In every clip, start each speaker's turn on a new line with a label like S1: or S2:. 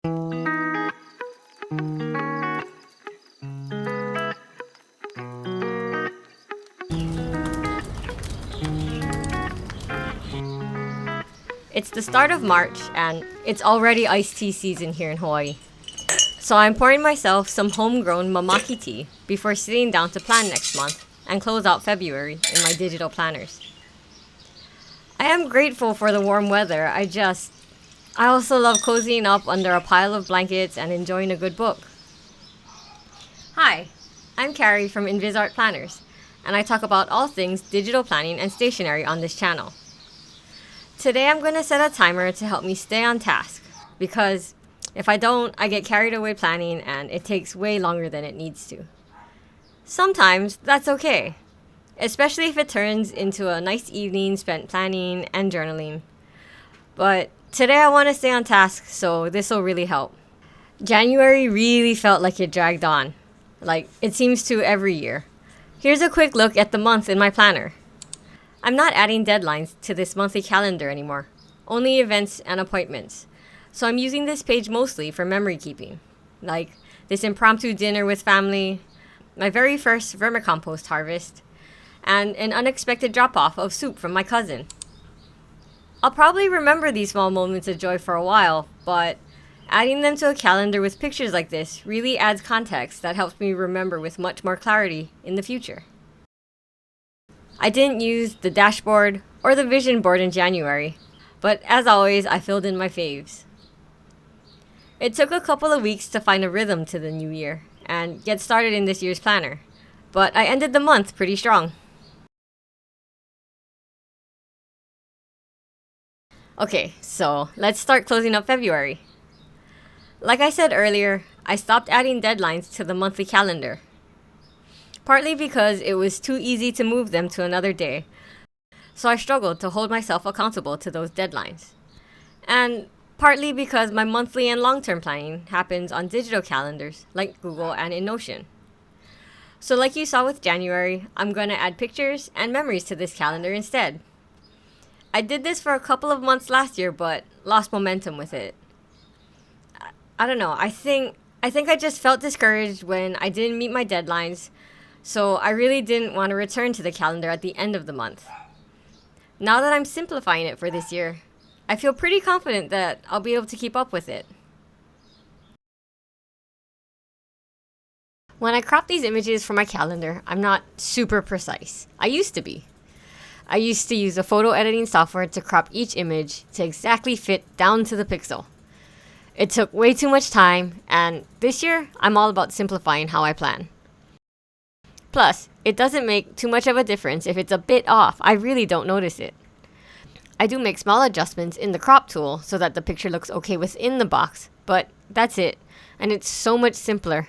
S1: It's the start of March, and it's already iced tea season here in Hawaii. So I'm pouring myself some homegrown mamaki tea before sitting down to plan next month and close out February in my digital planners. I am grateful for the warm weather. I also love cozying up under a pile of blankets and enjoying a good book. Hi, I'm Carrie from InvisArt Planners, and I talk about all things digital planning and stationery on this channel. Today I'm going to set a timer to help me stay on task, because if I don't, I get carried away planning and it takes way longer than it needs to. Sometimes that's okay, especially if it turns into a nice evening spent planning and journaling. But today I want to stay on task, so this will really help. January really felt like it dragged on, like it seems to every year. Here's a quick look at the month in my planner. I'm not adding deadlines to this monthly calendar anymore, only events and appointments. So I'm using this page mostly for memory keeping, like this impromptu dinner with family, my very first vermicompost harvest, and an unexpected drop-off of soup from my cousin. I'll probably remember these small moments of joy for a while, but adding them to a calendar with pictures like this really adds context that helps me remember with much more clarity in the future. I didn't use the dashboard or the vision board in January, but as always, I filled in my faves. It took a couple of weeks to find a rhythm to the new year and get started in this year's planner, but I ended the month pretty strong. Okay, so let's start closing up February. Like I said earlier, I stopped adding deadlines to the monthly calendar. Partly because it was too easy to move them to another day, so I struggled to hold myself accountable to those deadlines. And partly because my monthly and long-term planning happens on digital calendars like Google and in Notion. So like you saw with January, I'm going to add pictures and memories to this calendar instead. I did this for a couple of months last year, but lost momentum with it. I don't know, I think I just felt discouraged when I didn't meet my deadlines, so I really didn't want to return to the calendar at the end of the month. Now that I'm simplifying it for this year, I feel pretty confident that I'll be able to keep up with it. When I crop these images for my calendar, I'm not super precise. I used to be. I used to use a photo editing software to crop each image to exactly fit down to the pixel. It took way too much time, and this year, I'm all about simplifying how I plan. Plus, it doesn't make too much of a difference if it's a bit off. I really don't notice it. I do make small adjustments in the crop tool so that the picture looks okay within the box, but that's it, and it's so much simpler.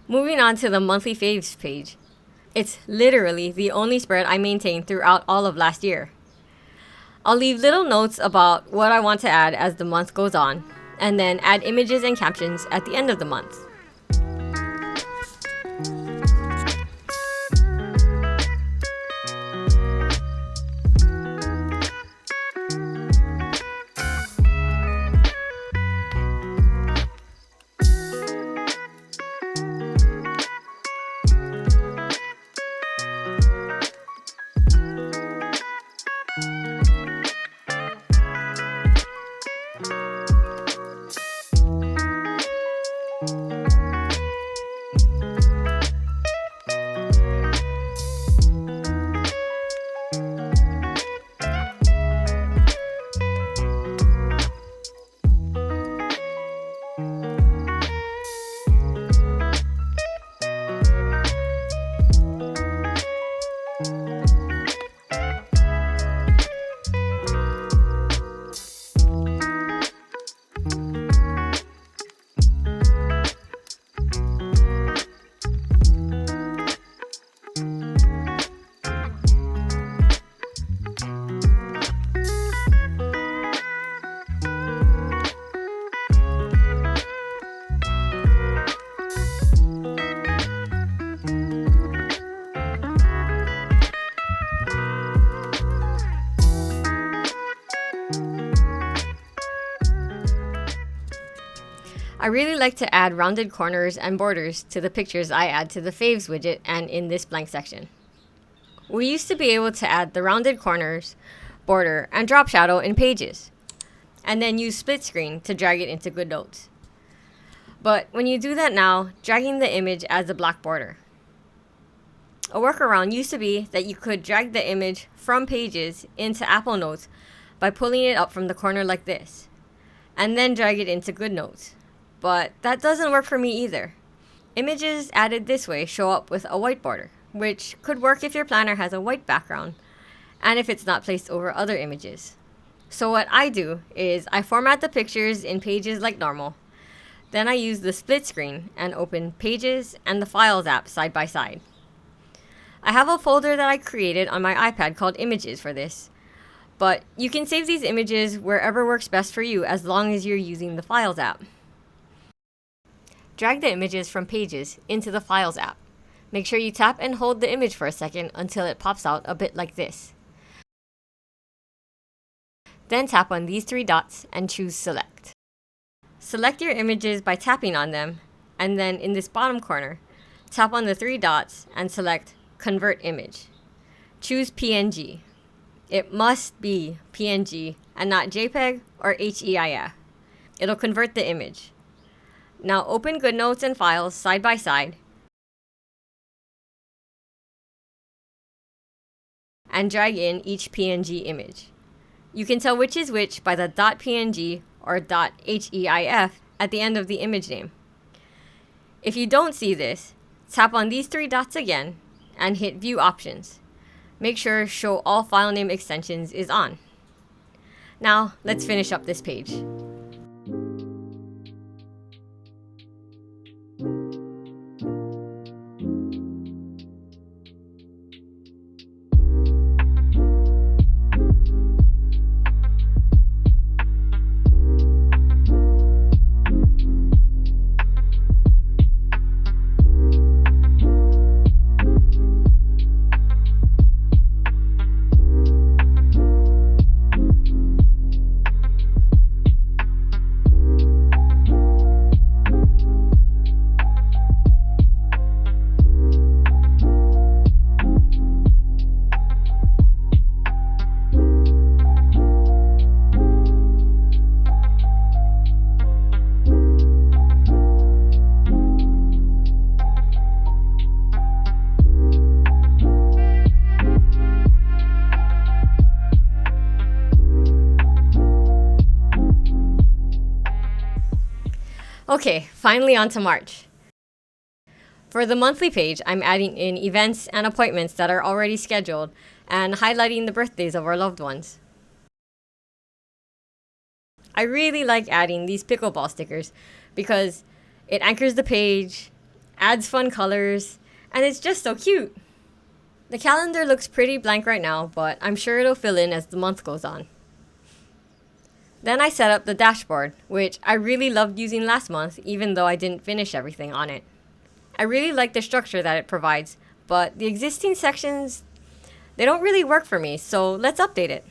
S1: Moving on to the monthly faves page. It's literally the only spread I maintained throughout all of last year. I'll leave little notes about what I want to add as the month goes on, and then add images and captions at the end of the month. I really like to add rounded corners and borders to the pictures I add to the faves widget and in this blank section. We used to be able to add the rounded corners, border, and drop shadow in Pages, and then use split screen to drag it into GoodNotes. But when you do that now, dragging the image adds a black border. A workaround used to be that you could drag the image from Pages into Apple Notes by pulling it up from the corner like this, and then drag it into GoodNotes. But that doesn't work for me either. Images added this way show up with a white border, which could work if your planner has a white background and if it's not placed over other images. So what I do is I format the pictures in Pages like normal. Then I use the split screen and open Pages and the Files app side by side. I have a folder that I created on my iPad called Images for this, but you can save these images wherever works best for you as long as you're using the Files app. Drag the images from Pages into the Files app. Make sure you tap and hold the image for a second until it pops out a bit like this. Then tap on these three dots and choose Select. Select your images by tapping on them, and then in this bottom corner, tap on the three dots and select Convert Image. Choose PNG. It must be PNG and not JPEG or HEIF. It'll convert the image. Now open GoodNotes and Files side by side and drag in each PNG image. You can tell which is which by the .png or .heif at the end of the image name. If you don't see this, tap on these three dots again and hit View Options. Make sure Show All File Name Extensions is on. Now let's finish up this page. Okay, finally on to March. For the monthly page, I'm adding in events and appointments that are already scheduled and highlighting the birthdays of our loved ones. I really like adding these pickleball stickers because it anchors the page adds fun colors, and it's just so cute. The calendar looks pretty blank right now, but I'm sure it'll fill in as the month goes on. Then I set up the dashboard, which I really loved using last month, even though I didn't finish everything on it. I really like the structure that it provides, but the existing sections, they don't really work for me, so let's update it.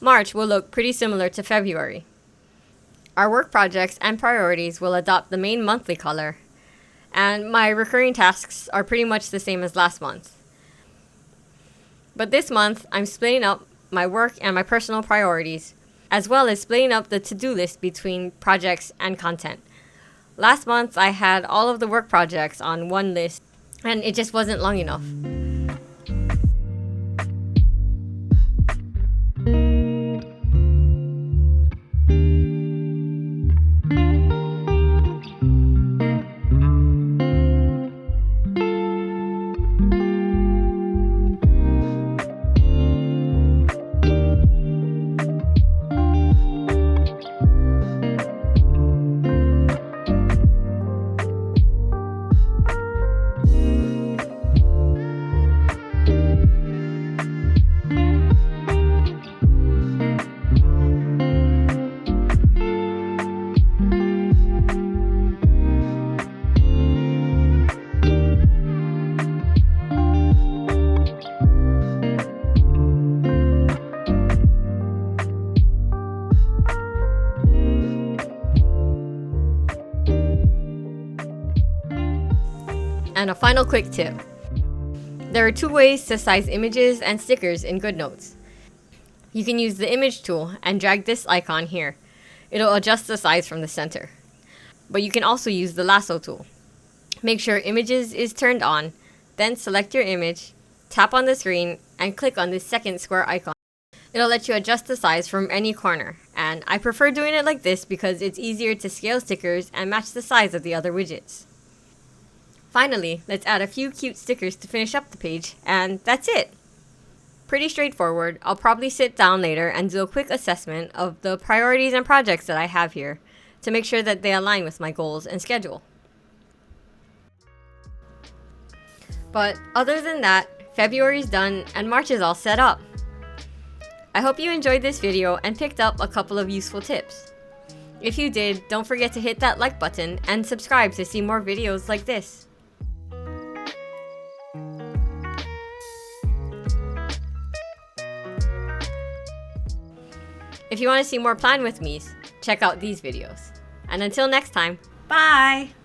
S1: March will look pretty similar to February. Our work projects and priorities will adopt the main monthly color, and my recurring tasks are pretty much the same as last month. But this month, I'm splitting up my work and my personal priorities, as well as splitting up the to-do list between projects and content. Last month, I had all of the work projects on one list, and it just wasn't long enough. And a final quick tip. There are 2 ways to size images and stickers in GoodNotes. You can use the image tool and drag this icon here. It'll adjust the size from the center. But you can also use the lasso tool. Make sure images is turned on, then select your image, tap on the screen, and click on this second square icon. It'll let you adjust the size from any corner, and I prefer doing it like this because it's easier to scale stickers and match the size of the other widgets. Finally, let's add a few cute stickers to finish up the page, and that's it! Pretty straightforward. I'll probably sit down later and do a quick assessment of the priorities and projects that I have here to make sure that they align with my goals and schedule. But other than that, February's done and March is all set up. I hope you enjoyed this video and picked up a couple of useful tips. If you did, don't forget to hit that like button and subscribe to see more videos like this. If you want to see more Plan With Me's, check out these videos. And until next time, bye!